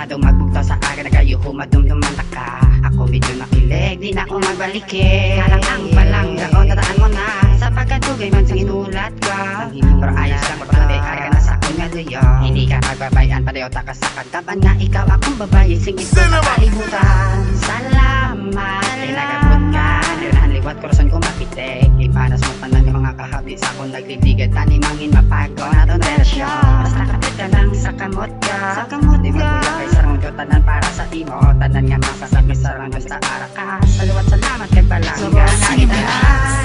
na daw magbugtaw sa aga na kayo humadumduman ka. Ako medyo nakilig, di na ako magbalikin. Kalang ang palangga o tataan mo na sapagkat tugay man sa inulat ka. Pero ayos lang pagpatay aga na sa akong ngaluyo. Hindi ka pagbabayan padayo taka sa kagkaban na ikaw akong babae singit ko sa kalibutan. Salamat, tinagabot ka. Dirahan liwat korason ko mapitik. Ipanas mo tanan ng mga kahabi sa akong nagliligat. Tanimangin mapago na to relasyon. Basta kapit ka lang sa kamot ka. Di magulang kay sarang tanan para sa imo. Tanan nga masasabi sarang basta ara ka. Saluwat salamat kay palangga. Nakita na,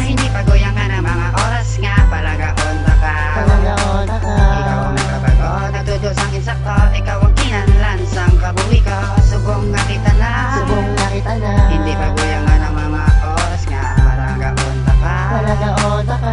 hindi pagoyang nga ng mga oras nga. Palagaon na ka. Ikaw ang nagkabago, nagdudos ang insakto. Ikaw ang kinanlan sang kabuhi ko. Subong nga kita na. Hindi pagoyang nga ng mga oras nga. Palagaon na ka. Palagaon na ka.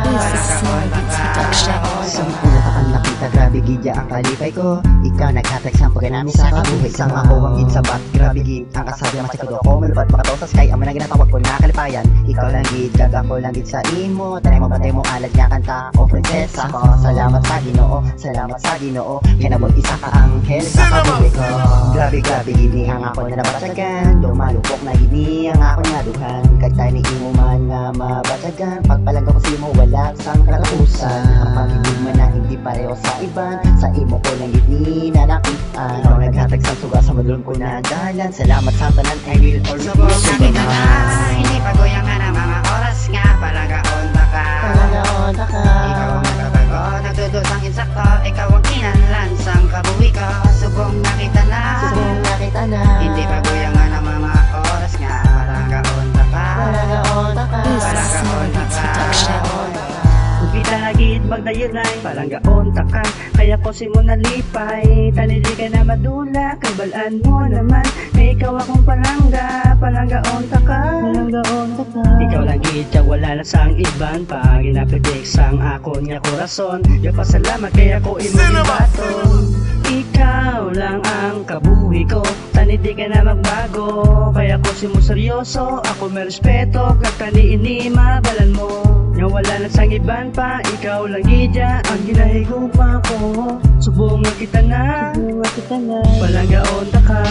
Sampula ka ang nakita, grabe gidya ang kalipay ko. Ikaw naghatak sa pagkanami sa kabuhay. Sang ako ang insabat, grabe gid ang kasabi ang masikado ko. Malubad makataw sa sky, ang ginatawag ko na kalipayan. Ikaw lang gid, gaga ko lang gid sa imo. Tanay mo batay mo alad nga kanta o prinsesa ko. Salamat sa Ginoo, salamat sa Ginoo. Kinabot isa ka anghel sa kabuhay ko. Grabe gid ni ang ako na nabatsagan. Lumalupok na gid ni ang ako nga duhan. Kagtay ni imo man nga mabatsagan. Pagpalangga ko sa imo wala sang kalatusan. Ang pag-ibig man na hindi pareho sa iban. Sa imo ko lang gid ni nanakitaan. Ikaw naghatag sa suga sa madulong ko na dalan. Salamat sa tanan, I will always Subong be nga kita na. Hindi pagoyang nga ng mga oras nga. Palagaon na ka. Ikaw ang nagkabago, nagdudos ang insakto. Ikaw ang kinanlan sang kabuhi ko. Subong nga kita na. Hindi pagoyang nga ng mga oras nga. Palagaon na ka. Palagaon na ka. Bitagid magdayunay, palanggaon takan. Kaya ko si mo nalipay. Tanili ka na madula, kabalaan mo naman. May ikaw akong palanggaon takan. Ikaw lang gitya, wala na sang iban pa. Ginapitik sang akon nga korason. Yung pasalamat kaya ko imong baton. Ikaw lang ang kabuhi ko. Tanili ka na magbago. Kaya ko si mo seryoso. Ako may respeto, kakaniini mabalan mo. Nga wala na sang iban pa, ikaw lang gidya ang ginahigupa ko. Subong nga kita na, palanggaon ta ka.